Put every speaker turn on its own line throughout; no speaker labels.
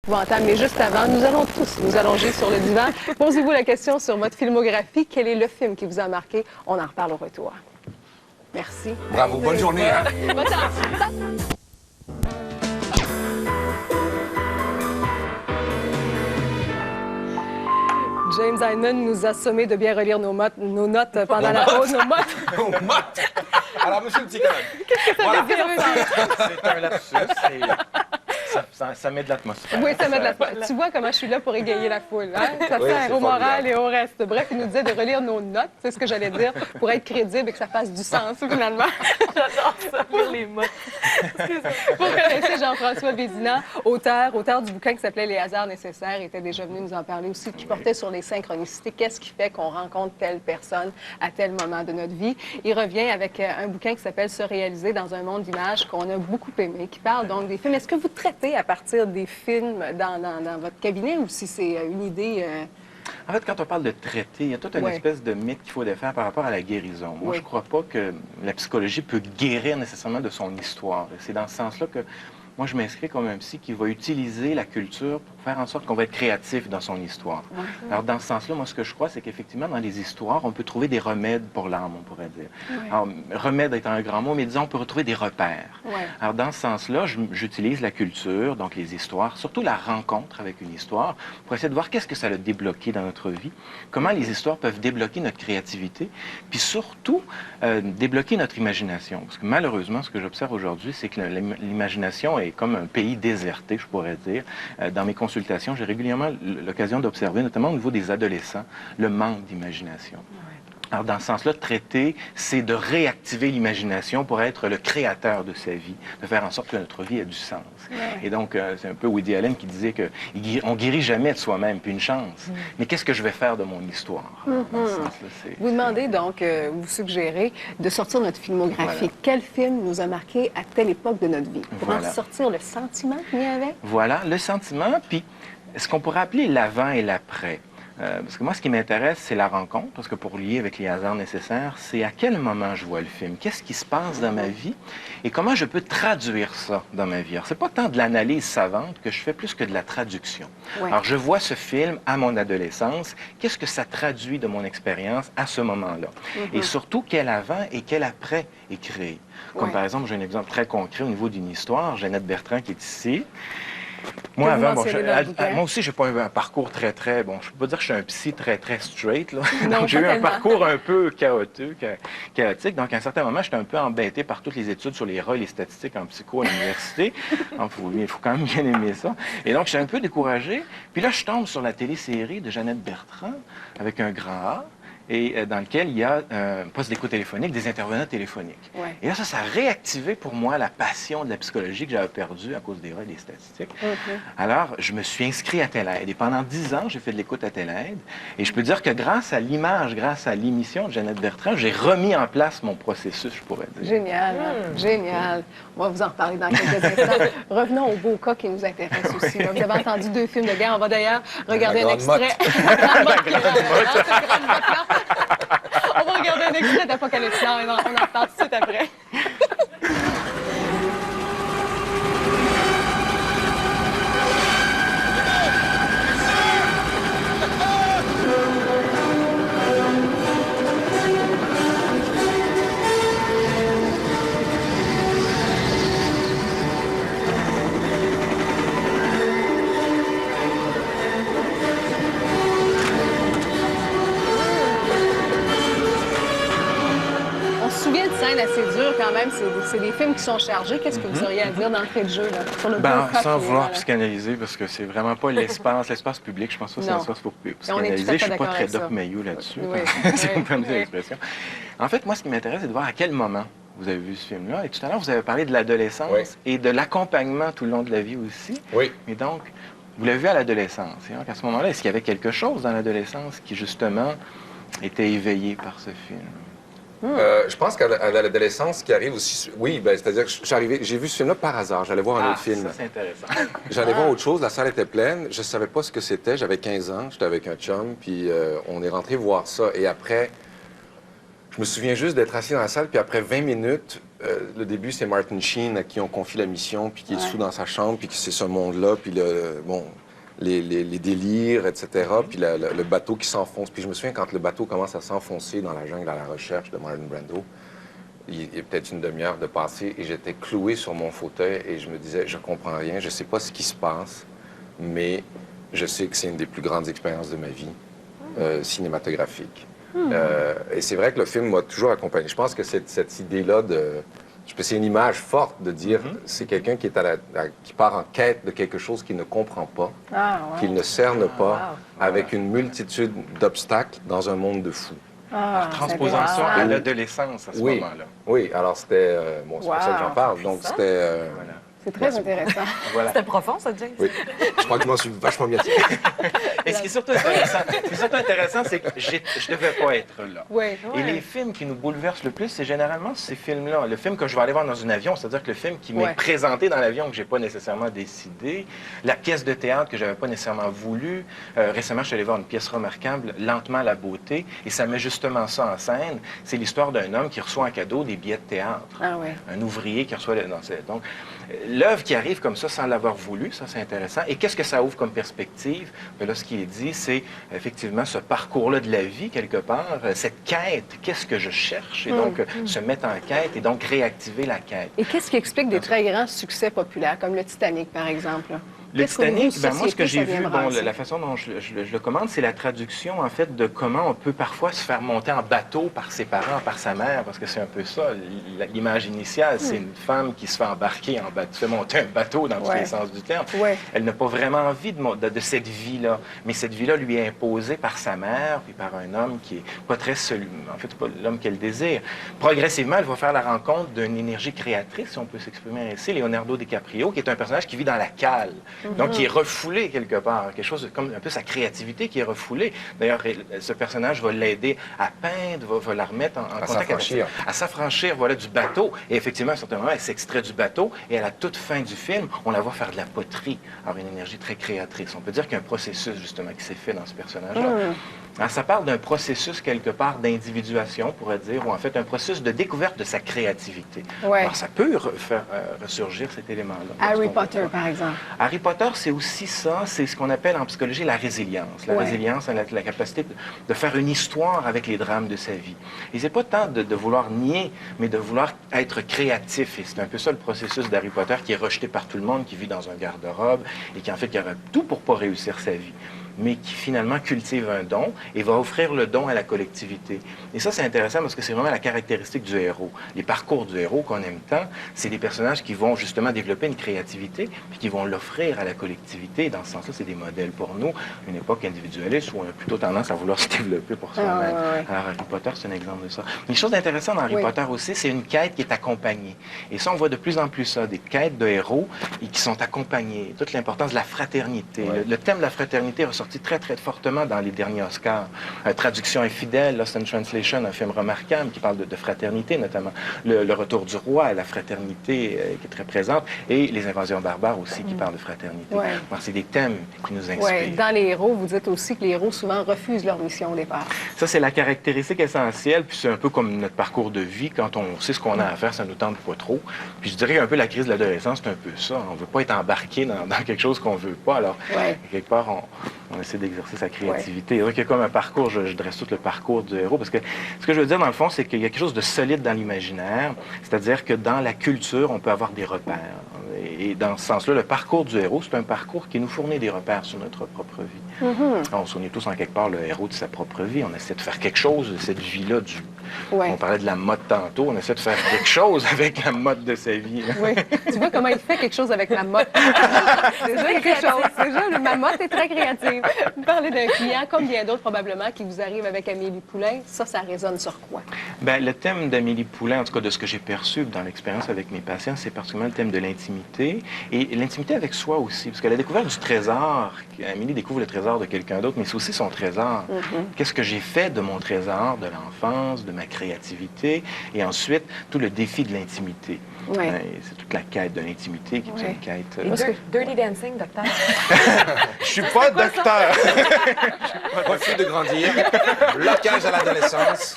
épouvantable. Mais juste avant, nous allons tous nous allonger sur le divan. Posez-vous la question sur votre filmographie. Quel est le film qui vous a marqué? On en reparle au retour. Merci.
Bravo, bonne journée. Hein?
Bonne chance. James Hyman nous a sommé de bien relire nos notes pendant la pause. Nos mottes.
Nos mottes. Alors, monsieur le psychologue.
Qu'est-ce que ça
Voilà.
veut dire?
C'est un lapsus. Ça met de l'atmosphère.
Oui, ça met de l'atmosphère. Tu vois comment je suis là pour égayer la foule. Hein? Ça
Oui,
sert
c'est
au moral
formidable.
et au reste. Bref, il nous disait de relire nos notes, c'est ce que j'allais dire, pour être crédible et que ça fasse du sens, finalement.
J'adore ça, lire les mots.
Vous connaissez Jean-François Vézina, auteur du bouquin qui s'appelait Les hasards nécessaires, était déjà venu nous en parler aussi, qui portait sur les synchronicités. Qu'est-ce qui fait qu'on rencontre telle personne à tel moment de notre vie? Il revient avec un bouquin qui s'appelle Se réaliser dans un monde d'images qu'on a beaucoup aimé, qui parle donc des films. Est-ce que vous traitez à partir des films dans votre cabinet ou si c'est une idée...
En fait, quand on parle de traiter, il y a toute une espèce de mythe qu'il faut défaire par rapport à la guérison. Moi, je ne crois pas que la psychologie peut guérir nécessairement de son histoire. Et c'est dans ce sens-là que moi, je m'inscris comme un psy qui va utiliser la culture pour faire en sorte qu'on va être créatif dans son histoire. Alors, dans ce sens-là, moi, ce que je crois, c'est qu'effectivement, dans les histoires, on peut trouver des remèdes pour l'âme, on pourrait dire. Alors, remède étant un grand mot, mais disons, on peut retrouver des repères. Alors, dans ce sens-là, j'utilise la culture, donc les histoires, surtout la rencontre avec une histoire, pour essayer de voir qu'est-ce que ça a débloqué dans notre vie, comment les histoires peuvent débloquer notre créativité, puis surtout, débloquer notre imagination. Parce que malheureusement, ce que j'observe aujourd'hui, c'est que l'imagination est comme un pays déserté, je pourrais dire. Dans mes consultations, j'ai régulièrement l'occasion d'observer, notamment au niveau des adolescents, le manque d'imagination. Alors, dans ce sens-là, traiter, c'est de réactiver l'imagination pour être le créateur de sa vie, de faire en sorte que notre vie ait du sens. Et donc, c'est un peu Woody Allen qui disait qu'on guérit jamais de soi-même, puis une chance. Mais qu'est-ce que je vais faire de mon histoire? Dans ce sens-là,
vous demandez donc, vous suggérez de sortir notre filmographie. Quel film nous a marqué à telle époque de notre vie? Pour en sortir le sentiment qu'il y avait?
Voilà, le sentiment, puis ce qu'on pourrait appeler l'avant et l'après. Parce que moi, ce qui m'intéresse, c'est la rencontre, parce que pour lier avec les hasards nécessaires, c'est à quel moment je vois le film, qu'est-ce qui se passe dans ma vie et comment je peux traduire ça dans ma vie. Alors, c'est pas tant de l'analyse savante que je fais plus que de la traduction. Alors, je vois ce film à mon adolescence, qu'est-ce que ça traduit de mon expérience à ce moment-là? Et surtout, quel avant et quel après est créé. Comme par exemple, j'ai un exemple très concret au niveau d'une histoire, Jeannette Bertrand qui est ici. Moi, avant, moi aussi, je n'ai pas un parcours très, bon, je ne peux pas dire que je suis un psy très straight, là. Donc, j'ai eu un parcours un peu chaotique. Donc, à un certain moment, j'étais un peu embêté par toutes les études sur les rôles et les statistiques en psycho à l'université. Il faut quand même bien aimer ça. Et donc, j'étais un peu découragé. Puis là, je tombe sur la télésérie de Jeannette Bertrand, avec un grand A, et dans lequel il y a un poste d'écoute téléphonique, des intervenants téléphoniques. Et là, ça a réactivé pour moi la passion de la psychologie que j'avais perdue à cause des rôles et des statistiques. Alors, je me suis inscrit à Telle Aide. Et pendant 10 ans, j'ai fait de l'écoute à Telle Aide. Et je peux dire que grâce à l'image, grâce à l'émission de Jeannette Bertrand, j'ai remis en place mon processus, je pourrais dire.
Génial, génial. On va vous en reparler dans quelques instants. Revenons au beau cas qui nous intéresse aussi. Là. Vous avez entendu 2 films de guerre. On va d'ailleurs regarder un extrait. On va regarder un extrait d'Apocalypse Now et on en reparle tout de suite après. Assez dur quand même, c'est des films qui sont chargés. Qu'est-ce que vous auriez à dire d'entrée de jeu là, sur le
sans vouloir psychanalyser, parce que c'est vraiment pas l'espace public, je pense que c'est l'espace pour psychanalyser. Je suis pas très Doc Mayou là-dessus, si vous me permettez l'expression. En fait, moi, ce qui m'intéresse, c'est de voir à quel moment vous avez vu ce film-là. Et tout à l'heure, vous avez parlé de l'adolescence et de l'accompagnement tout le long de la vie aussi. Et donc, vous l'avez vu à l'adolescence. Et donc, à ce moment-là, est-ce qu'il y avait quelque chose dans l'adolescence qui, justement, était éveillé par ce film?
Je pense qu'à l'adolescence, ce qui arrive aussi... Oui, c'est-à-dire que j'ai vu ce film-là par hasard. J'allais voir un autre film.
Ça, c'est intéressant.
J'allais voir autre chose. La salle était pleine. Je ne savais pas ce que c'était. J'avais 15 ans. J'étais avec un chum. Puis on est rentré voir ça. Et après, je Je me souviens juste d'être assis dans la salle, puis après 20 minutes, le début, c'est Martin Sheen à qui on confie la mission, puis qui est sous dans sa chambre, puis que c'est ce monde-là, puis les délires, etc., puis le bateau qui s'enfonce. Puis je me souviens quand le bateau commence à s'enfoncer dans la jungle à la recherche de Marlon Brando, il y a peut-être une demi-heure de passé, et j'étais cloué sur mon fauteuil, et je me disais, je comprends rien, je sais pas ce qui se passe, mais je sais que c'est une des plus grandes expériences de ma vie cinématographique. Et c'est vrai que le film m'a toujours accompagné. Je pense que cette idée-là c'est une image forte de dire c'est quelqu'un qui est qui part en quête de quelque chose qu'il ne comprend pas, qu'il ne cerne pas, avec une multitude d'obstacles dans un monde de fous.
Transposant ça à l'adolescence à ce moment-là.
Oui, alors c'était... c'est pour ça que j'en parle. Donc c'était...
C'est très intéressant.
Voilà.
C'était profond, ça, James?
Oui. Je crois que je m'en suis vachement bien tiré.
Et ce qui est surtout intéressant, c'est que je ne devais pas être là.
Oui.
Et les films qui nous bouleversent le plus, c'est généralement ces films-là. Le film que je vais aller voir dans un avion, c'est-à-dire que le film qui m'est présenté dans l'avion, que je n'ai pas nécessairement décidé, la pièce de théâtre que je n'avais pas nécessairement voulu. Récemment, je suis allé voir une pièce remarquable, Lentement la beauté, et ça met justement ça en scène. C'est l'histoire d'un homme qui reçoit en cadeau des billets de théâtre. Un ouvrier qui reçoit... Donc, l'œuvre qui arrive comme ça sans l'avoir voulu, ça c'est intéressant. Et qu'est-ce que ça ouvre comme perspective? Bien, là, ce qui est dit, c'est effectivement ce parcours-là de la vie, quelque part, cette quête, qu'est-ce que je cherche? Et donc, se mettre en quête et donc réactiver la quête.
Et qu'est-ce qui explique des très grands succès populaires, comme le Titanic, par exemple?
Le Titanic, moi, ce que j'ai vu, la façon dont je le commande, c'est la traduction, en fait, de comment on peut parfois se faire monter en bateau par ses parents, par sa mère, parce que c'est un peu ça, l'image initiale, c'est une femme qui se fait embarquer en bateau, se fait monter un bateau dans tous les sens du terme. Elle n'a pas vraiment envie de cette vie-là, mais cette vie-là lui est imposée par sa mère, puis par un homme qui est pas très en fait, c'est pas l'homme qu'elle désire. Progressivement, elle va faire la rencontre d'une énergie créatrice, si on peut s'exprimer ainsi, Leonardo DiCaprio, qui est un personnage qui vit dans la cale. Donc, qui est refoulé quelque part, quelque chose comme un peu sa créativité qui est refoulée. D'ailleurs, ce personnage va l'aider à peindre, va la remettre en contact à s'affranchir, voilà, du bateau. Et effectivement, à un certain moment, elle s'extrait du bateau et à la toute fin du film, on la voit faire de la poterie. Alors, une énergie très créatrice. On peut dire qu'il y a un processus, justement, qui s'est fait dans ce personnage-là. Alors, ça parle d'un processus, quelque part, d'individuation, on pourrait dire, ou en fait, un processus de découverte de sa créativité. Alors, ça peut faire ressurgir cet élément-là.
Harry Potter, par exemple.
Harry Potter, c'est aussi ça, c'est ce qu'on appelle en psychologie la résilience. La résilience, la capacité de faire une histoire avec les drames de sa vie. Et c'est pas tant de vouloir nier, mais de vouloir être créatif. Et c'est un peu ça le processus d'Harry Potter qui est rejeté par tout le monde, qui vit dans un garde-robe et qui, en fait, qui aurait tout pour pas réussir sa vie, mais qui finalement cultive un don et va offrir le don à la collectivité. Et ça, c'est intéressant parce que c'est vraiment la caractéristique du héros. Les parcours du héros qu'on aime tant, c'est des personnages qui vont justement développer une créativité puis qui vont l'offrir à la collectivité. Et dans ce sens-là, c'est des modèles pour nous, une époque individualiste où on a plutôt tendance à vouloir se développer pour soi-même. Alors, Harry Potter, c'est un exemple de ça. Une chose intéressante dans Harry Potter aussi, c'est une quête qui est accompagnée. Et ça, on voit de plus en plus ça, des quêtes de héros et qui sont accompagnés. Toute l'importance de la fraternité. Le thème de la fraternité ressort très, très fortement dans les derniers Oscars. Traduction infidèle, Lost in Translation, un film remarquable qui parle de fraternité, notamment. Le Retour du roi, la fraternité qui est très présente, et Les Invasions barbares aussi, qui parlent de fraternité. C'est des thèmes qui nous inspirent.
Dans les héros, vous dites aussi que les héros souvent refusent leur mission au départ.
Ça, c'est la caractéristique essentielle, puis c'est un peu comme notre parcours de vie. Quand on sait ce qu'on a à faire, ça ne nous tente pas trop. Puis je dirais qu'un peu la crise de l'adolescence, c'est un peu ça. On ne veut pas être embarqué dans quelque chose qu'on ne veut pas. Alors, quelque part, on essaie d'exercer sa créativité. Donc, il y a comme un parcours, je dresse tout le parcours du héros, parce que ce que je veux dire, dans le fond, c'est qu'il y a quelque chose de solide dans l'imaginaire, c'est-à-dire que dans la culture, on peut avoir des repères. Et dans ce sens-là, le parcours du héros, c'est un parcours qui nous fournit des repères sur notre propre vie. On est tous en quelque part le héros de sa propre vie. On essaie de faire quelque chose de cette vie-là. On parlait de la mode tantôt. On essaie de faire quelque chose avec la mode de sa vie.
Tu vois comment il fait quelque chose avec la mode. C'est déjà quelque chose. Déjà, ma mode est très créative. Vous parlez d'un client, comme bien d'autres probablement, qui vous arrive avec Amélie Poulain. Ça résonne sur quoi?
Bien, le thème d'Amélie Poulain, en tout cas de ce que j'ai perçu dans l'expérience avec mes patients, c'est particulièrement le thème de l'intimité. Et l'intimité avec soi aussi. Parce qu'elle a découvert du trésor. Amélie découvre le trésor de quelqu'un d'autre, mais c'est aussi son trésor. Qu'est-ce que j'ai fait de mon trésor, de l'enfance, de ma créativité? Et ensuite, tout le défi de l'intimité. C'est toute la quête de l'intimité qui est une quête...
Dirty Dancing, docteur?
Je suis pas docteur.
Refus de grandir, blocage à l'adolescence.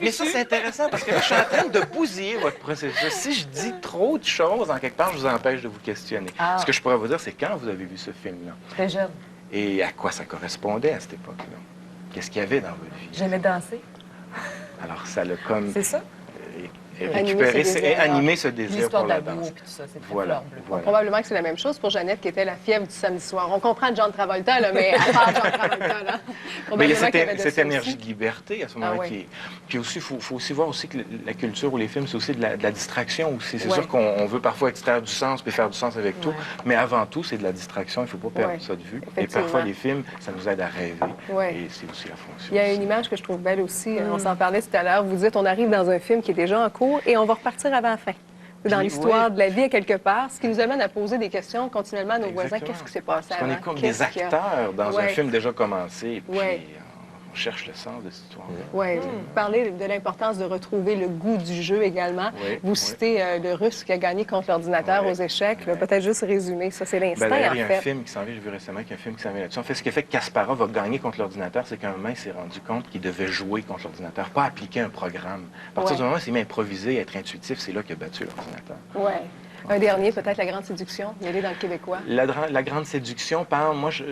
Mais ça, c'est intéressant parce que là, je suis en train de bousiller votre processus. Si je dis trop de choses, en quelque part, je vous empêche de vous questionner.
Ah.
Ce que je pourrais vous dire, c'est quand vous avez vu ce film-là
Très jeune.
et à quoi ça correspondait à cette époque-là. Qu'est-ce qu'il y avait dans votre vie?
J'aimais danser.
Alors, ça l'a comme
C'est ça?
récupéré, animé ce désir
L'histoire
pour
de
la
l'amour
danse.
puis tout ça, c'est très
Voilà,
fleur bleue.
voilà.
Probablement que c'est la même chose pour Jeannette, qui était la fièvre du samedi soir. On comprend John Travolta, là, mais à part John Travolta, là,
Mais il y
probablement
a
qu'il y avait de
cette
ça
énergie
aussi.
de liberté à ce moment-là.
Ah oui.
Puis aussi, il faut aussi voir aussi que la culture ou les films, c'est aussi de la distraction aussi. C'est
Ouais.
sûr qu'on veut parfois extraire du sens puis faire du sens avec tout,
Ouais.
mais avant tout, c'est de la distraction. Il ne faut pas perdre
Ouais.
ça de vue. Et
Effectivement.
parfois, les films, ça nous aide à rêver.
Ouais.
Et c'est aussi la fonction.
Il y a une image que je trouve belle aussi. On s'en parlait tout à l'heure. Vous dites, on arrive dans un film qui est déjà en cours et on va repartir avant la fin. Dans
Oui,
l'histoire
oui.
de la vie, à quelque part, ce qui nous amène à poser des questions continuellement à nos voisins.
Exactement.
Qu'est-ce qui s'est passé
Parce qu'on
avant?
est comme
Qu'est-ce
des
qu'il y a?
acteurs dans un
Ouais.
film déjà commencé. Puis
Ouais.
on cherche le sens de cette histoire.
Oui, vous parlez de l'importance de retrouver le goût du jeu également.
Oui,
Vous
oui.
citez le Russe qui a gagné contre l'ordinateur
Oui,
aux échecs. là.
oui.
Peut-être juste résumer ça. C'est l'instinct,
D'ailleurs,
en
il y a un
fait.
film qui s'en vient, j'ai vu récemment qu'il y a un film qui s'en vient là-dessus. En fait, ce qui a fait que Kasparov a gagné contre l'ordinateur, c'est qu'un moment, il s'est rendu compte qu'il devait jouer contre l'ordinateur, pas appliquer un programme. À partir
Ouais.
du moment où il s'est mis à improviser, à être intuitif, c'est là qu'il a battu l'ordinateur.
Oui. Un dernier, peut-être La Grande Séduction. Il est dans le Québécois.
La grande séduction parle, moi, je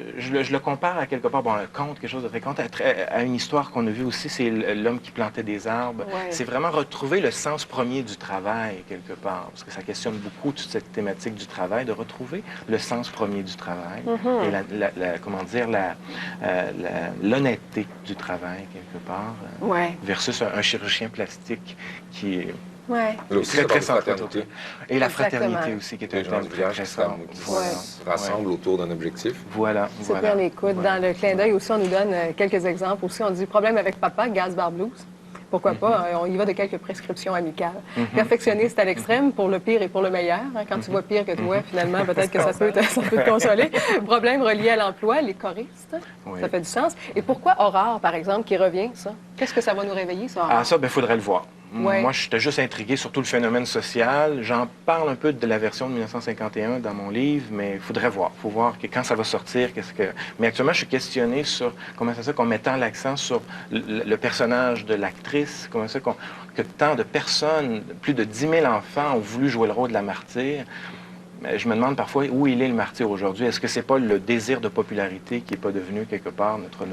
le compare à quelque part, bon, un conte, quelque chose de très conte, à une histoire qu'on a vue aussi, c'est l'homme qui plantait des arbres.
Ouais.
C'est vraiment retrouver le sens premier du travail, quelque part, parce que ça questionne beaucoup toute cette thématique du travail, de retrouver le sens premier du travail et comment dire, l'honnêteté du travail, quelque part,
Oui.
versus un chirurgien plastique qui est
Oui.
Là aussi,
très,
ça
très
parle de
central.
fraternité.
Et la
Exactement.
fraternité aussi, qui est un
Les gens
thème
du
très,
village
très
qui
fort.
se rassemblent autour d'un objectif.
Voilà,
Se
voilà.
tenir les coudes.
Voilà.
Dans le clin d'œil aussi, on nous donne quelques exemples. Aussi, on dit problème avec papa, gaz bar blues. Pourquoi pas? On y va de quelques prescriptions amicales. Perfectionniste à l'extrême pour le pire et pour le meilleur. Hein. Quand tu vois pire que toi, finalement, peut-être que ça peut te consoler. Problème relié à l'emploi, les choristes.
Oui.
Ça fait du sens. Et pourquoi Aurore, par exemple, qui revient, ça? Qu'est-ce que ça va nous réveiller, ça?
Ah, ça, il faudrait le voir.
Ouais.
Moi, j'étais juste intrigué sur tout le phénomène social. J'en parle un peu de la version de 1951 dans mon livre, mais il faudrait voir. Il faut voir que quand ça va sortir, Mais actuellement, je suis questionné sur comment c'est ça qu'on mettant l'accent sur le personnage de l'actrice, comment ça que tant de personnes, plus de 10 000 enfants ont voulu jouer le rôle de la martyre. Mais je me demande parfois où il est le martyr aujourd'hui. Est-ce que c'est pas le désir de popularité qui n'est pas devenu quelque part notre...